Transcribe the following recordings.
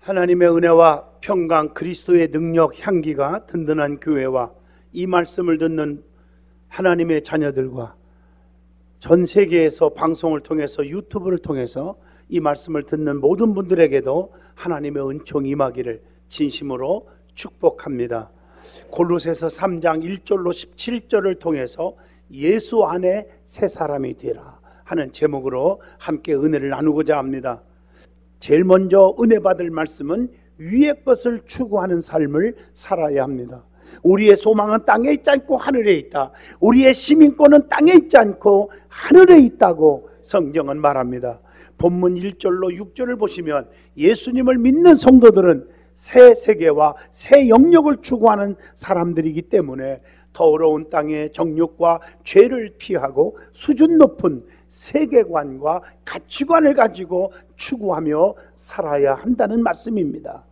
하나님의 은혜와 평강, 그리스도의 능력, 향기가 든든한 교회와 이 말씀을 듣는 하나님의 자녀들과 전 세계에서 방송을 통해서 유튜브를 통해서 이 말씀을 듣는 모든 분들에게도 하나님의 은총이 임하기를 진심으로 축복합니다. 골로새서 3장 1절로 17절을 통해서 예수 안에 새 사람이 되라 하는 제목으로 함께 은혜를 나누고자 합니다. 제일 먼저 은혜 받을 말씀은 위의 것을 추구하는 삶을 살아야 합니다. 우리의 소망은 땅에 있지 않고 하늘에 있다. 우리의 시민권은 땅에 있지 않고 하늘에 있다고 성경은 말합니다. 본문 1절로 6절을 보시면 예수님을 믿는 성도들은 새 세계와 새 영역을 추구하는 사람들이기 때문에 더러운 땅의 정욕과 죄를 피하고 수준 높은 세계관과 가치관을 가지고 추구하며 살아야 한다는 말씀입니다.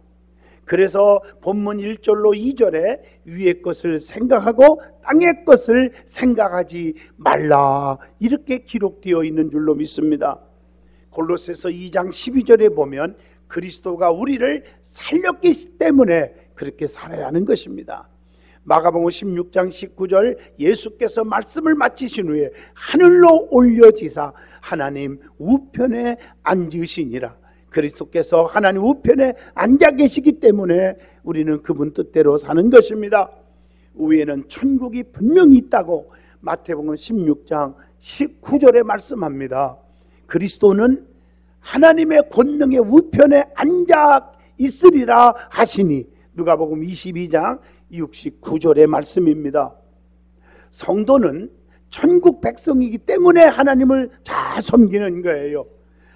그래서 본문 1절로 2절에 위의 것을 생각하고 땅의 것을 생각하지 말라 이렇게 기록되어 있는 줄로 믿습니다. 골로새서 2장 12절에 보면 그리스도가 우리를 살렸기 때문에 그렇게 살아야 하는 것입니다. 마가복음 16장 19절 예수께서 말씀을 마치신 후에 하늘로 올려지사 하나님 우편에 앉으시니라. 그리스도께서 하나님 우편에 앉아 계시기 때문에 우리는 그분 뜻대로 사는 것입니다. 위에는 천국이 분명히 있다고 마태복음 16장 19절에 말씀합니다. 그리스도는 하나님의 권능의 우편에 앉아 있으리라 하시니 누가복음 22장 69절의 말씀입니다. 성도는 천국 백성이기 때문에 하나님을 잘 섬기는 거예요.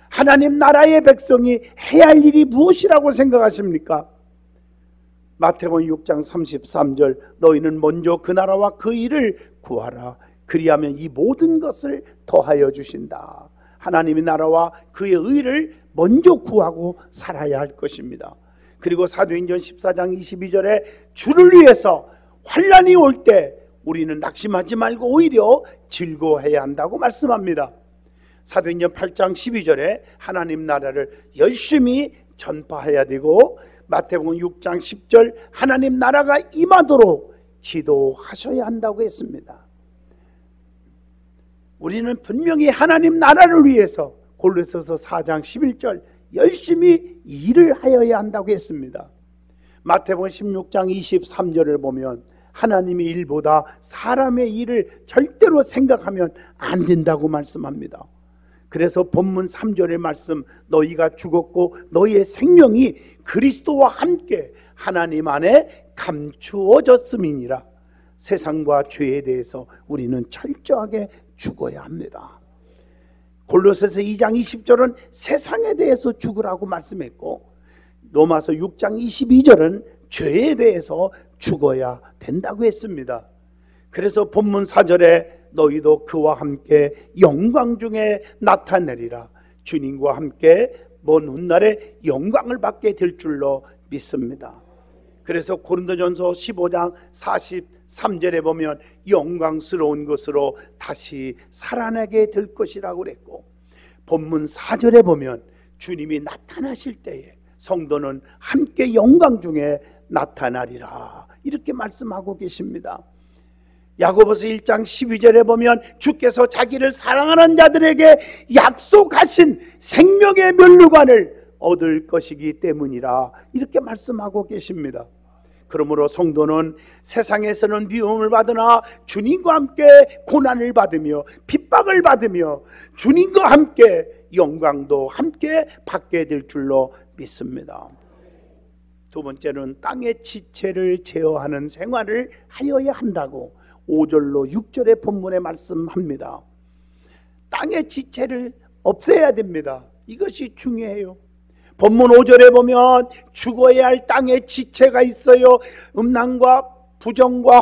하나님 나라의 백성이 해야 할 일이 무엇이라고 생각하십니까? 마태복음 6장 33절 너희는 먼저 그 나라와 그 일을 구하라. 그리하면 이 모든 것을 더하여 주신다. 하나님의 나라와 그의 의를 먼저 구하고 살아야 할 것입니다. 그리고 사도행전 14장 22절에 주를 위해서 환난이 올 때 우리는 낙심하지 말고 오히려 즐거워해야 한다고 말씀합니다. 사도행전 8장 12절에 하나님 나라를 열심히 전파해야 되고 마태복음 6장 10절 하나님 나라가 임하도록 기도하셔야 한다고 했습니다. 우리는 분명히 하나님 나라를 위해서 골로새서 4장 11절 열심히 일을 하여야 한다고 했습니다. 마태복음 16장 23절을 보면 하나님의 일보다 사람의 일을 절대로 생각하면 안 된다고 말씀합니다. 그래서 본문 3절의 말씀 너희가 죽었고 너희의 생명이 그리스도와 함께 하나님 안에 감추어졌음이니라. 세상과 죄에 대해서 우리는 철저하게 죽어야 합니다. 골로새서 2장 20절은 세상에 대해서 죽으라고 말씀했고 로마서 6장 22절은 죄에 대해서 죽어야 된다고 했습니다. 그래서 본문 4절에 너희도 그와 함께 영광 중에 나타내리라. 주님과 함께 먼 훗날에 영광을 받게 될 줄로 믿습니다. 그래서 고린도전서 15장 43절에 보면 영광스러운 것으로 다시 살아나게 될 것이라고 그랬고 본문 4절에 보면 주님이 나타나실 때에 성도는 함께 영광 중에 나타나리라 이렇게 말씀하고 계십니다. 야고보서 1장 12절에 보면 주께서 자기를 사랑하는 자들에게 약속하신 생명의 면류관을 얻을 것이기 때문이라 이렇게 말씀하고 계십니다. 그러므로 성도는 세상에서는 미움을 받으나 주님과 함께 고난을 받으며 핍박을 받으며 주님과 함께 영광도 함께 받게 될 줄로 믿습니다. 두 번째는 땅의 지체를 제어하는 생활을 하여야 한다고 5절로 6절의 본문에 말씀합니다. 땅의 지체를 없애야 됩니다. 이것이 중요해요. 본문 5절에 보면 죽어야 할 땅의 지체가 있어요. 음란과 부정과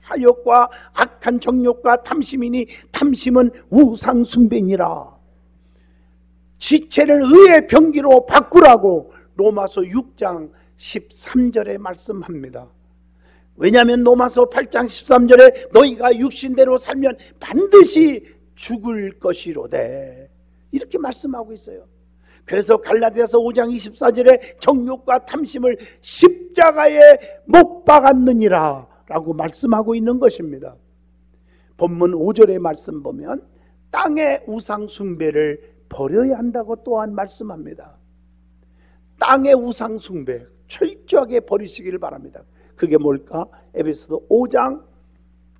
하욕과 악한 정욕과 탐심이니 탐심은 우상 숭배니라. 지체를 의의 병기로 바꾸라고 로마서 6장 13절에 말씀합니다. 왜냐하면 로마서 8장 13절에 너희가 육신대로 살면 반드시 죽을 것이로되 이렇게 말씀하고 있어요. 그래서 갈라디아서 5장 24절에 정욕과 탐심을 십자가에 못 박았느니라 라고 말씀하고 있는 것입니다. 본문 5절의 말씀 보면 땅의 우상 숭배를 버려야 한다고 또한 말씀합니다. 땅의 우상 숭배 철저하게 버리시기를 바랍니다. 그게 뭘까? 에베소서 5장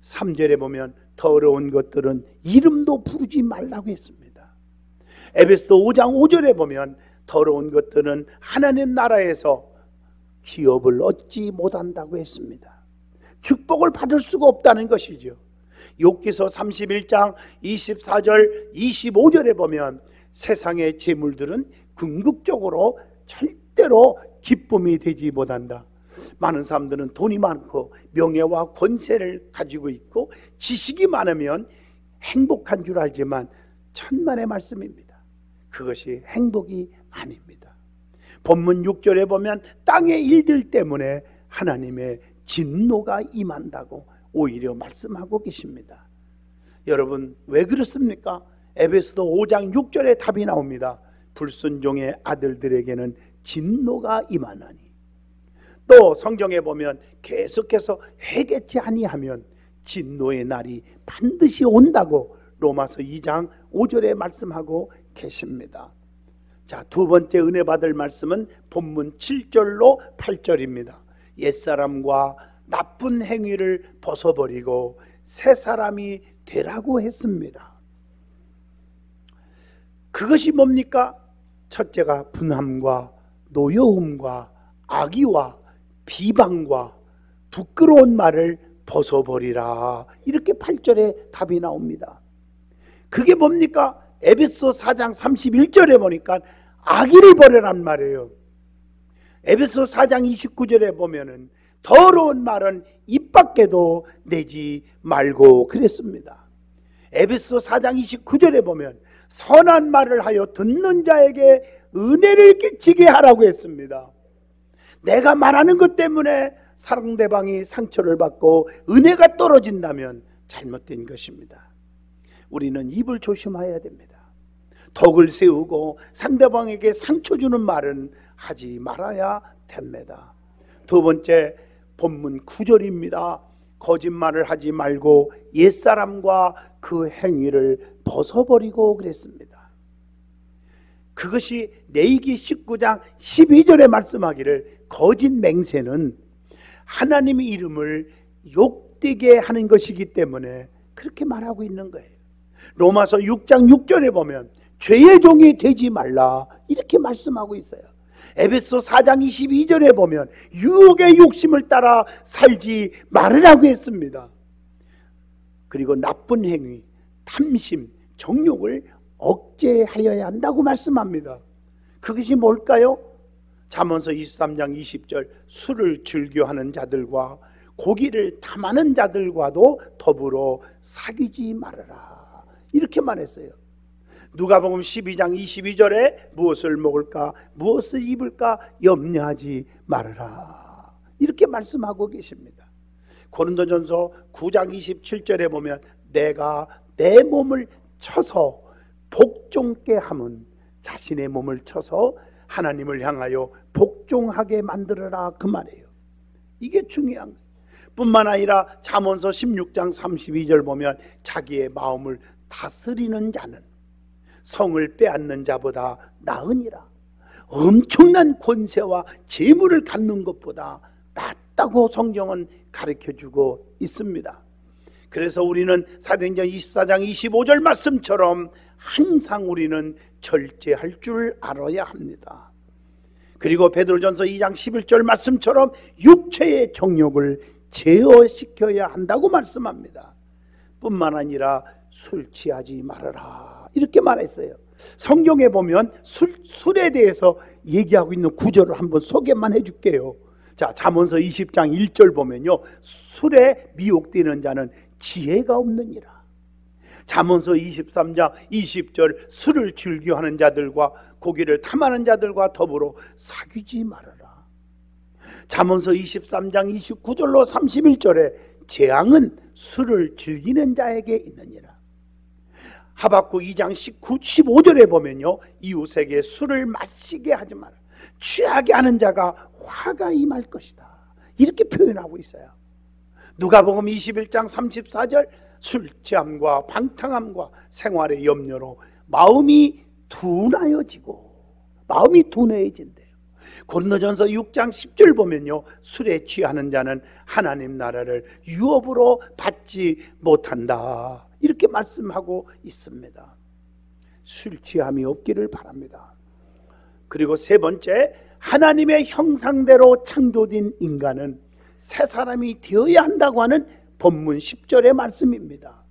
3절에 보면 더러운 것들은 이름도 부르지 말라고 했습니다. 에베소서 5장 5절에 보면 더러운 것들은 하나님 나라에서 기업을 얻지 못한다고 했습니다. 축복을 받을 수가 없다는 것이죠. 욥기서 31장 24절 25절에 보면 세상의 재물들은 궁극적으로 절대로 기쁨이 되지 못한다. 많은 사람들은 돈이 많고 명예와 권세를 가지고 있고 지식이 많으면 행복한 줄 알지만 천만의 말씀입니다. 그것이 행복이 아닙니다. 본문 6절에 보면 땅의 일들 때문에 하나님의 진노가 임한다고 오히려 말씀하고 계십니다. 여러분 왜 그렇습니까? 에베소서 5장 6절에 답이 나옵니다. 불순종의 아들들에게는 진노가 임하나니. 또 성경에 보면 계속해서 회개치 아니하면 진노의 날이 반드시 온다고 로마서 2장 5절에 말씀하고 계십니다. 자, 두 번째 은혜 받을 말씀은 본문 7절로 8절입니다. 옛사람과 나쁜 행위를 벗어버리고 새 사람이 되라고 했습니다. 그것이 뭡니까? 첫째가 분함과 노여움과 악의와 비방과 부끄러운 말을 벗어버리라. 이렇게 8절에 답이 나옵니다. 그게 뭡니까? 에베소 4장 31절에 보니까 악의를 버리란 말이에요. 에베소 4장 29절에 보면은 더러운 말은 입 밖에도 내지 말고 그랬습니다. 에베소 4장 29절에 보면 선한 말을 하여 듣는 자에게 은혜를 끼치게 하라고 했습니다. 내가 말하는 것 때문에 상대방이 상처를 받고 은혜가 떨어진다면 잘못된 것입니다. 우리는 입을 조심해야 됩니다. 덕을 세우고 상대방에게 상처 주는 말은 하지 말아야 됩니다. 두 번째 본문 9절입니다. 거짓말을 하지 말고 옛사람과 그 행위를 벗어버리고 그랬습니다. 그것이 레위기 19장 12절에 말씀하기를 거짓 맹세는 하나님의 이름을 욕되게 하는 것이기 때문에 그렇게 말하고 있는 거예요. 로마서 6장 6절에 보면 죄의 종이 되지 말라 이렇게 말씀하고 있어요. 에베소 4장 22절에 보면 유혹의 욕심을 따라 살지 말으라고 했습니다. 그리고 나쁜 행위, 탐심, 정욕을 억제하여야 한다고 말씀합니다. 그것이 뭘까요? 잠언서 23장 20절 술을 즐겨하는 자들과 고기를 탐하는 자들과도 더불어 사귀지 말아라 이렇게 말했어요. 누가복음 12장 22절에 무엇을 먹을까 무엇을 입을까 염려하지 말아라 이렇게 말씀하고 계십니다. 고린도전서 9장 27절에 보면 내가 내 몸을 쳐서 복종케 함은 자신의 몸을 쳐서 하나님을 향하여 복종하게 만들어라 그 말이에요. 이게 중요한 거예요. 뿐만 아니라 잠언서 16장 32절 보면 자기의 마음을 다스리는 자는 성을 빼앗는 자보다 나으니라. 엄청난 권세와 재물을 갖는 것보다 낫다고 성경은 가르쳐주고 있습니다. 그래서 우리는 사도행전 24장 25절 말씀처럼 항상 우리는 절제할 줄 알아야 합니다. 그리고 베드로전서 2장 11절 말씀처럼 육체의 정욕을 제어시켜야 한다고 말씀합니다. 뿐만 아니라 술 취하지 말아라 이렇게 말했어요. 성경에 보면 술에 대해서 얘기하고 있는 구절을 한번 소개만 해줄게요. 자, 잠언서 20장 1절 보면요, 술에 미혹되는 자는 지혜가 없느니라. 잠언서 23장 20절 술을 즐겨하는 자들과 고기를 탐하는 자들과 더불어 사귀지 말아라. 잠언서 23장 29절로 31절에 재앙은 술을 즐기는 자에게 있느니라. 하박국 2장 19, 15절에 보면요, 이웃에게 술을 마시게 하지 마라. 취하게 하는 자가 화가 임할 것이다. 이렇게 표현하고 있어요. 누가복음 21장 34절, 술 취함과 방탕함과 생활의 염려로 마음이 둔하여지고, 마음이 둔해진대요. 고린도전서 6장 10절 보면요, 술에 취하는 자는 하나님 나라를 유업으로 받지 못한다. 이렇게 말씀하고 있습니다. 술 취함이 없기를 바랍니다. 그리고 세 번째, 하나님의 형상대로 창조된 인간은 새 사람이 되어야 한다고 하는 본문 10절의 말씀입니다.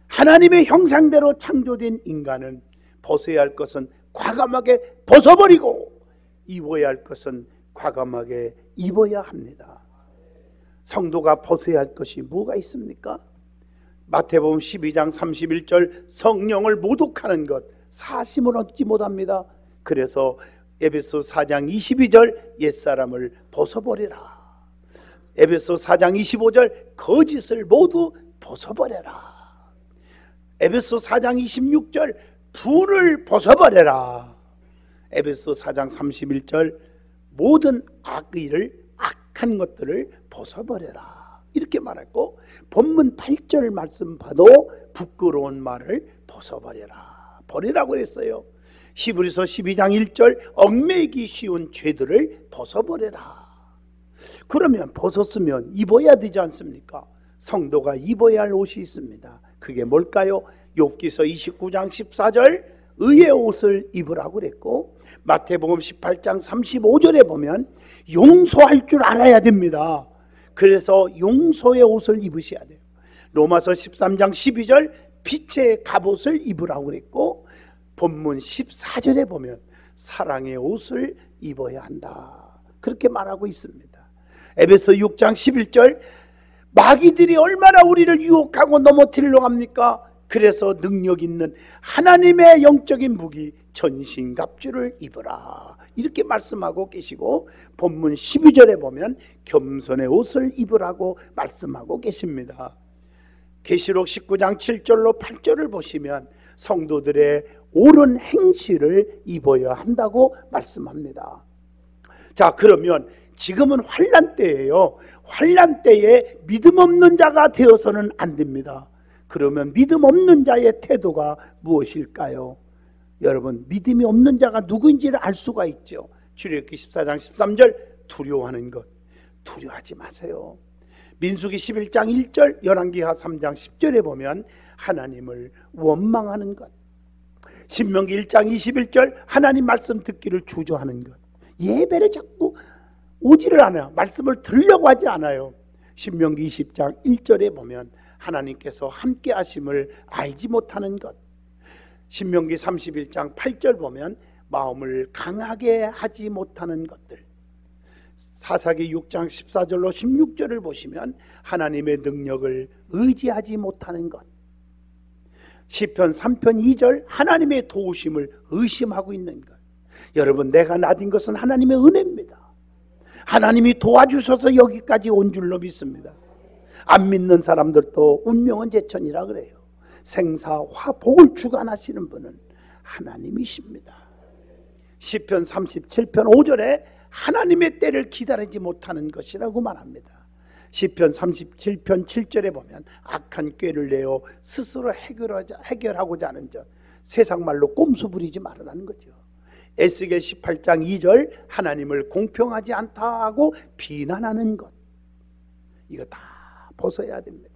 하나님의 형상대로 창조된 인간은 벗어야 할 것은 과감하게 벗어버리고 입어야 할 것은 과감하게 입어야 합니다. 성도가 벗어야 할 것이 뭐가 있습니까? 마태복음 12장 31절, 성령을 모독하는 것 사심을 얻지 못합니다. 그래서 에베소 4장 22절, 옛사람을 벗어버리라. 에베소 4장 25절, 거짓을 모두 벗어버려라. 에베소 4장 26절, 분을 벗어버려라. 에베소 4장 31절, 모든 악한 것들을 벗어버려라. 이렇게 말했고, 본문 8절 말씀 봐도 부끄러운 말을 벗어버려라, 버리라고 그랬어요. 히브리서 12장 1절, 얽매이기 쉬운 죄들을 벗어버려라. 그러면 벗었으면 입어야 되지 않습니까? 성도가 입어야 할 옷이 있습니다. 그게 뭘까요? 욥기서 29장 14절, 의의 옷을 입으라고 그랬고, 마태복음 18장 35절에 보면 용서할 줄 알아야 됩니다. 그래서 용서의 옷을 입으셔야 돼요. 로마서 13장 12절, 빛의 갑옷을 입으라고 그랬고, 본문 14절에 보면 사랑의 옷을 입어야 한다, 그렇게 말하고 있습니다. 에베소 6장 11절, 마귀들이 얼마나 우리를 유혹하고 넘어뜨리려고 합니까? 그래서 능력 있는 하나님의 영적인 무기 전신갑주를 입으라, 이렇게 말씀하고 계시고, 본문 12절에 보면 겸손의 옷을 입으라고 말씀하고 계십니다. 계시록 19장 7절로 8절을 보시면 성도들의 옳은 행실을 입어야 한다고 말씀합니다. 자, 그러면 지금은 환난 때예요. 환난 때에 믿음 없는 자가 되어서는 안 됩니다. 그러면 믿음 없는 자의 태도가 무엇일까요? 여러분, 믿음이 없는 자가 누구인지를 알 수가 있죠. 출애굽기 14장 13절, 두려워하는 것. 두려워하지 마세요. 민수기 11장 1절, 열왕기하 3장 10절에 보면 하나님을 원망하는 것. 신명기 1장 21절, 하나님 말씀 듣기를 주저하는 것. 예배를 자꾸 오지를 않아요. 말씀을 들으려고 하지 않아요. 신명기 20장 1절에 보면 하나님께서 함께 하심을 알지 못하는 것. 신명기 31장 8절 보면 마음을 강하게 하지 못하는 것들. 사사기 6장 14절로 16절을 보시면 하나님의 능력을 의지하지 못하는 것. 시편 3편 2절, 하나님의 도우심을 의심하고 있는 것. 여러분, 내가 나딘 것은 하나님의 은혜입니다. 하나님이 도와주셔서 여기까지 온 줄로 믿습니다. 안 믿는 사람들도 운명은 제천이라 그래요. 생사 화복을 주관하시는 분은 하나님이십니다. 시편 37편 5절에 하나님의 때를 기다리지 못하는 것이라고 말합니다. 시편 37편 7절에 보면 악한 꾀를 내어 스스로 해결하고자 하는 것, 세상 말로 꼼수 부리지 말으라는 거죠. 에스겔 18장 2절, 하나님을 공평하지 않다 하고 비난하는 것, 이거 다 벗어야 됩니다.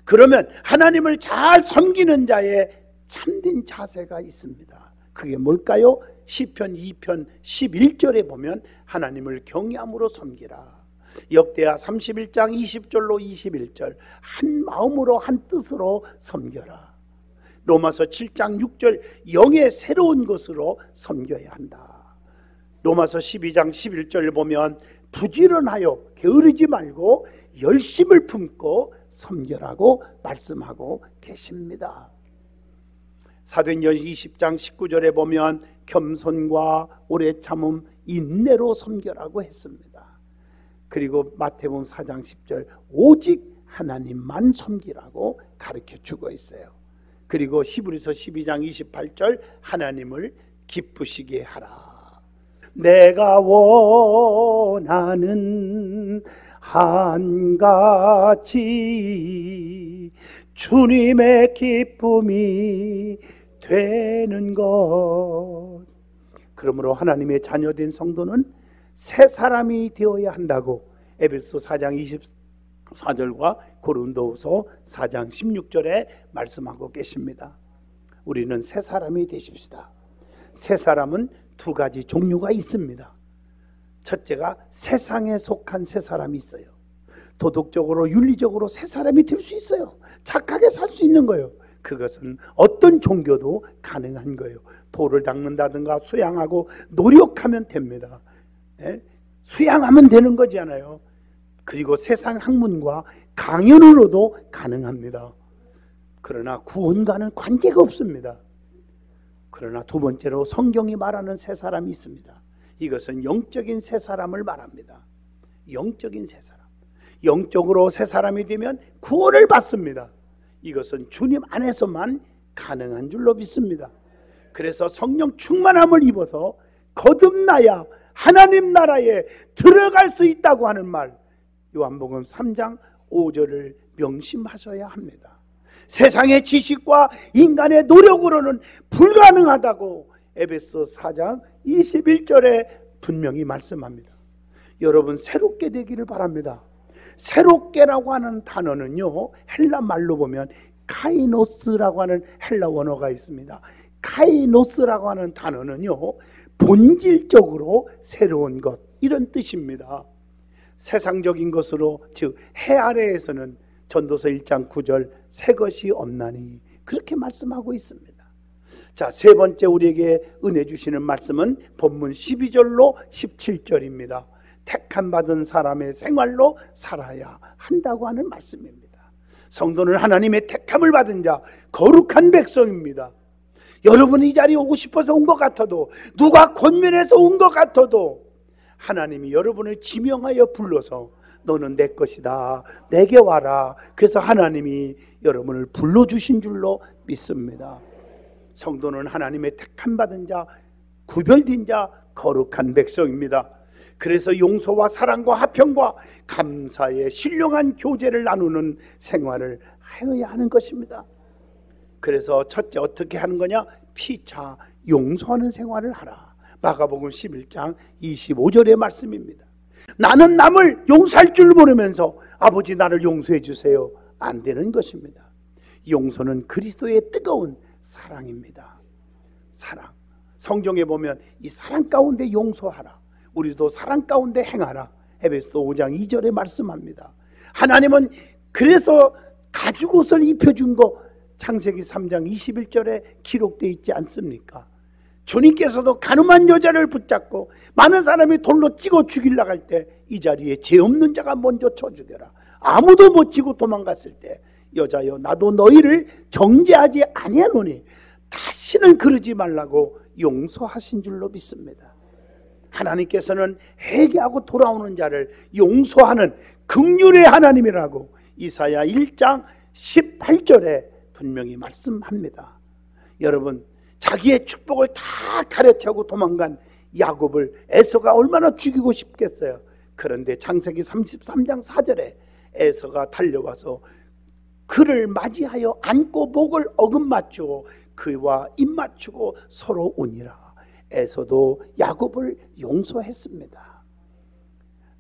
그러면 하나님을 잘 섬기는 자의 참된 자세가 있습니다. 그게 뭘까요? 시편 2편 11절에 보면 하나님을 경외함으로 섬기라. 역대하 31장 20절로 21절, 한 마음으로 한 뜻으로 섬겨라. 로마서 7장 6절, 영의 새로운 것으로 섬겨야 한다. 로마서 12장 11절 보면 부지런하여 게으르지 말고 열심을 품고 섬겨라고 말씀하고 계십니다. 사도행전 20장 19절에 보면 겸손과 오래 참음 인내로 섬겨라고 했습니다. 그리고 마태복음 4장 10절 오직 하나님만 섬기라고 가르쳐 주고 있어요. 그리고 히브리서 12장 28절 하나님을 기쁘시게 하라. 내가 원하는 한 가지 주님의 기쁨이 되는 것. 그러므로 하나님의 자녀된 성도는 새 사람이 되어야 한다고 에베소 4장 24절과 고린도후서 4장 16절에 말씀하고 계십니다. 우리는 새 사람이 되십시다. 새 사람은 두 가지 종류가 있습니다. 첫째가 세상에 속한 새 사람이 있어요. 도덕적으로 윤리적으로 새 사람이 될 수 있어요. 착하게 살 수 있는 거예요. 그것은 어떤 종교도 가능한 거예요. 돌을 닦는다든가 수양하고 노력하면 됩니다. 수양하면 되는 거잖아요. 그리고 세상 학문과 강연으로도 가능합니다. 그러나 구원과는 관계가 없습니다. 그러나 두 번째로 성경이 말하는 새 사람이 있습니다. 이것은 영적인 새 사람을 말합니다. 영적인 새 사람. 영적으로 새 사람이 되면 구원을 받습니다. 이것은 주님 안에서만 가능한 줄로 믿습니다. 그래서 성령 충만함을 입어서 거듭나야 하나님 나라에 들어갈 수 있다고 하는 말, 요한복음 3장 5절을 명심하셔야 합니다. 세상의 지식과 인간의 노력으로는 불가능하다고 에베소 4장 21절에 분명히 말씀합니다. 여러분 새롭게 되기를 바랍니다. 새롭게라고 하는 단어는요, 헬라 말로 보면 카이노스라고 하는 헬라 원어가 있습니다. 카이노스라고 하는 단어는요, 본질적으로 새로운 것, 이런 뜻입니다. 세상적인 것으로, 즉 해 아래에서는 전도서 1장 9절 새 것이 없나니 그렇게 말씀하고 있습니다. 자, 세 번째 우리에게 은혜 주시는 말씀은 본문 12절로 17절입니다. 택함 받은 사람의 생활로 살아야 한다고 하는 말씀입니다. 성도는 하나님의 택함을 받은 자, 거룩한 백성입니다. 여러분이 이 자리에 오고 싶어서 온 것 같아도, 누가 권면해서 온 것 같아도 하나님이 여러분을 지명하여 불러서 너는 내 것이다, 내게 와라. 그래서 하나님이 여러분을 불러주신 줄로 믿습니다. 성도는 하나님의 택함 받은 자, 구별된 자, 거룩한 백성입니다. 그래서 용서와 사랑과 화평과 감사의 신령한 교제를 나누는 생활을 하여야 하는 것입니다. 그래서 첫째 어떻게 하는 거냐? 피차 용서하는 생활을 하라. 마가복음 11장 25절의 말씀입니다. 나는 남을 용서할 줄 모르면서 아버지 나를 용서해 주세요, 안 되는 것입니다. 용서는 그리스도의 뜨거운 사랑입니다. 사랑. 성경에 보면 이 사랑 가운데 용서하라, 우리도 사랑 가운데 행하라, 에베소 5장 2절에 말씀합니다. 하나님은 그래서 가죽옷을 입혀준 거 창세기 3장 21절에 기록되어 있지 않습니까? 주님께서도 가늠한 여자를 붙잡고 많은 사람이 돌로 찍어 죽이려고 할 때 이 자리에 죄 없는 자가 먼저 쳐 죽여라. 아무도 못 치고 도망갔을 때 여자여 나도 너희를 정죄하지 아니하노니 다시는 그러지 말라고 용서하신 줄로 믿습니다. 하나님께서는 회개하고 돌아오는 자를 용서하는 긍휼의 하나님이라고 이사야 1장 18절에 분명히 말씀합니다. 여러분, 자기의 축복을 다 가려치고 도망간 야곱을 에서가 얼마나 죽이고 싶겠어요. 그런데 창세기 33장 4절에 에서가 달려와서 그를 맞이하여 안고 목을 어긋맞추고 그와 입맞추고 서로 우니라. 에서도 야곱을 용서했습니다.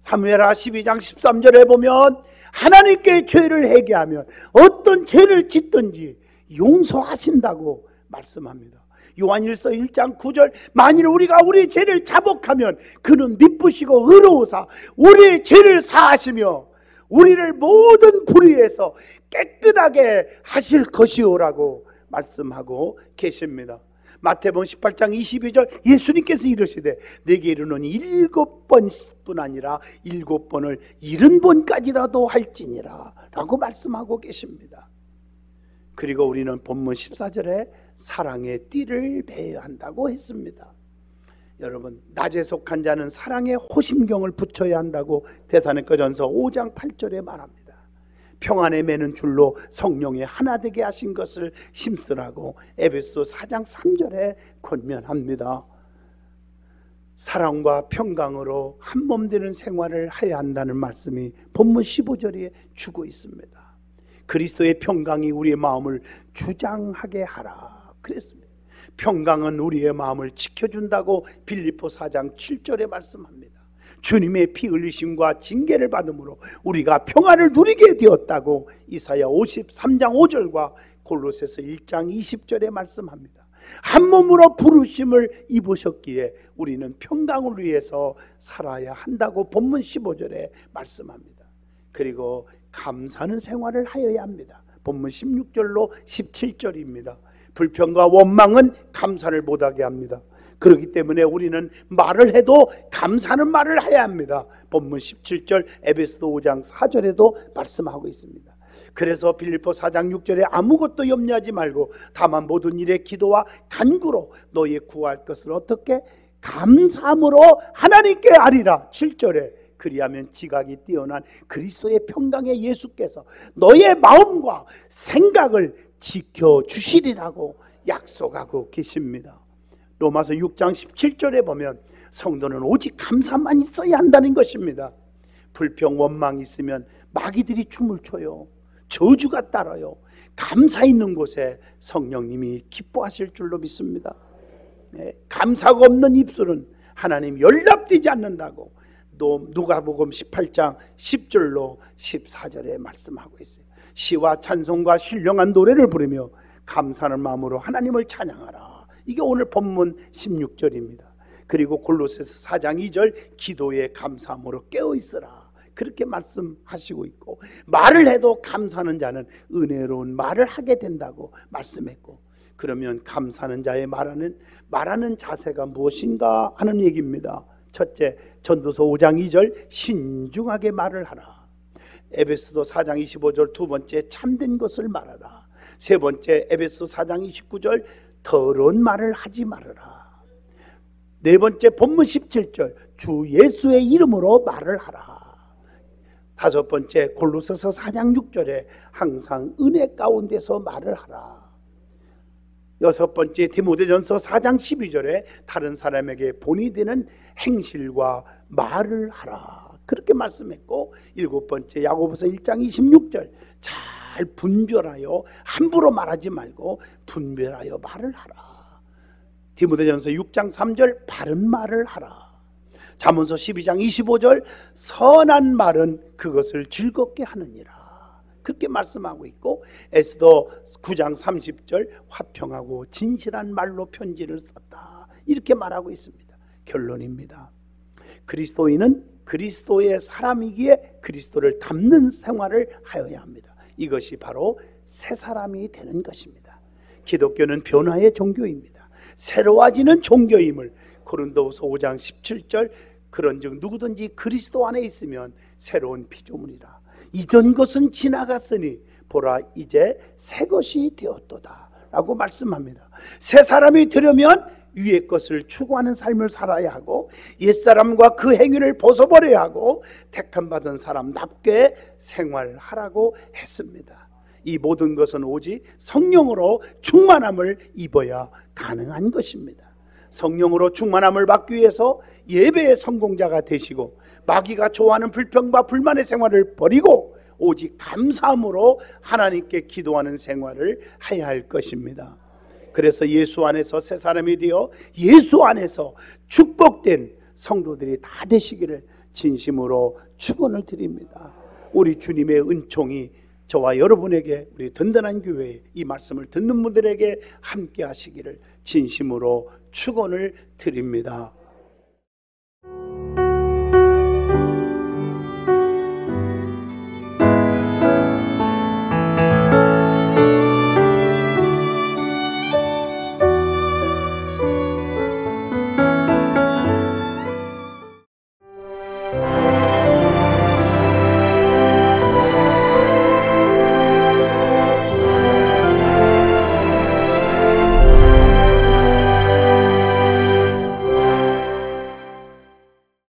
사무엘하 12장 13절에 보면 하나님께 죄를 회개하면 어떤 죄를 짓든지 용서하신다고 말씀합니다. 요한일서 1장 9절 만일 우리가 우리의 죄를 자복하면 그는 미쁘시고 의로우사 우리의 죄를 사하시며 우리를 모든 불의에서 깨끗하게 하실 것이오라고 말씀하고 계십니다. 마태복음 18장 22절 예수님께서 이르시되 내게 이르노니 7번뿐 아니라 7번을 70번까지라도 할지니라 라고 말씀하고 계십니다. 그리고 우리는 본문 14절에 사랑의 띠를 배워야 한다고 했습니다. 여러분, 낮에 속한 자는 사랑의 호심경을 붙여야 한다고 데살로니가전서 5장 8절에 말합니다. 평안에 매는 줄로 성령의 하나 되게 하신 것을 힘쓰라고 에베소 4장 3절에 권면합니다. 사랑과 평강으로 한몸 되는 생활을 해야 한다는 말씀이 본문 15절에 주고 있습니다. 그리스도의 평강이 우리의 마음을 주장하게 하라 그랬습니다. 평강은 우리의 마음을 지켜준다고 빌립보 4장 7절에 말씀합니다. 주님의 피 흘리심과 징계를 받음으로 우리가 평안을 누리게 되었다고 이사야 53장 5절과 골로새서 1장 20절에 말씀합니다. 한 몸으로 부르심을 입으셨기에 우리는 평강을 위해서 살아야 한다고 본문 15절에 말씀합니다. 그리고 감사하는 생활을 하여야 합니다. 본문 16절로 17절입니다. 불평과 원망은 감사를 못하게 합니다. 그렇기 때문에 우리는 말을 해도 감사하는 말을 해야 합니다. 본문 17절 에베소서 5장 4절에도 말씀하고 있습니다. 그래서 빌립보 4장 6절에 아무것도 염려하지 말고 다만 모든 일에 기도와 간구로 너희 구할 것을 어떻게 감사함으로 하나님께 아리라. 7절에 그리하면 지각이 뛰어난 그리스도의 평강의 예수께서 너의 마음과 생각을 지켜주시리라고 약속하고 계십니다. 로마서 6장 17절에 보면 성도는 오직 감사만 있어야 한다는 것입니다. 불평 원망이 있으면 마귀들이 춤을 춰요. 저주가 따라요. 감사 있는 곳에 성령님이 기뻐하실 줄로 믿습니다. 감사가 없는 입술은 하나님 연락되지 않는다고 또 누가복음 18장 10절로 14절에 말씀하고 있어요. 시와 찬송과 신령한 노래를 부르며 감사하는 마음으로 하나님을 찬양하라. 이게 오늘 본문 16절입니다. 그리고 골로새서 4장 2절 기도에 감사함으로 깨어있으라. 그렇게 말씀하시고 있고 말을 해도 감사하는 자는 은혜로운 말을 하게 된다고 말씀했고 그러면 감사하는 자의 말하는 자세가 무엇인가 하는 얘기입니다. 첫째, 전도서 5장 2절 신중하게 말을 하라. 에베소서 4장 25절 두 번째 참된 것을 말하라. 세 번째 에베소 4장 29절 더러운 말을 하지 말아라. 네 번째 본문 17절 주 예수의 이름으로 말을 하라. 다섯 번째 골로새서 4장 6절에 항상 은혜 가운데서 말을 하라. 여섯 번째 디모데전서 4장 12절에 다른 사람에게 본이 되는 행실과 말을 하라. 그렇게 말씀했고 일곱 번째 야고보서 1장 26절 잘 분별하여 함부로 말하지 말고 분별하여 말을 하라. 디모데전서 6장 3절 바른 말을 하라. 잠언서 12장 25절 선한 말은 그것을 즐겁게 하느니라. 그렇게 말씀하고 있고 에스더 9장 30절 화평하고 진실한 말로 편지를 썼다. 이렇게 말하고 있습니다. 결론입니다. 그리스도인은 그리스도의 사람이기에 그리스도를 닮는 생활을 하여야 합니다. 이것이 바로 새 사람이 되는 것입니다. 기독교는 변화의 종교입니다. 새로워지는 종교임을 고린도후서 5장 17절 그런즉 누구든지 그리스도 안에 있으면 새로운 피조물이라. 이전 것은 지나갔으니 보라 이제 새 것이 되었도다 라고 말씀합니다. 새 사람이 되려면 위의 것을 추구하는 삶을 살아야 하고 옛사람과 그 행위를 벗어버려야 하고 택함받은 사람답게 생활하라고 했습니다. 이 모든 것은 오직 성령으로 충만함을 입어야 가능한 것입니다. 성령으로 충만함을 받기 위해서 예배의 성공자가 되시고 마귀가 좋아하는 불평과 불만의 생활을 버리고 오직 감사함으로 하나님께 기도하는 생활을 해야 할 것입니다. 그래서 예수 안에서 새 사람이 되어 예수 안에서 축복된 성도들이 다 되시기를 진심으로 축원을 드립니다. 우리 주님의 은총이 저와 여러분에게 우리 든든한 교회에 이 말씀을 듣는 분들에게 함께 하시기를 진심으로 축원을 드립니다.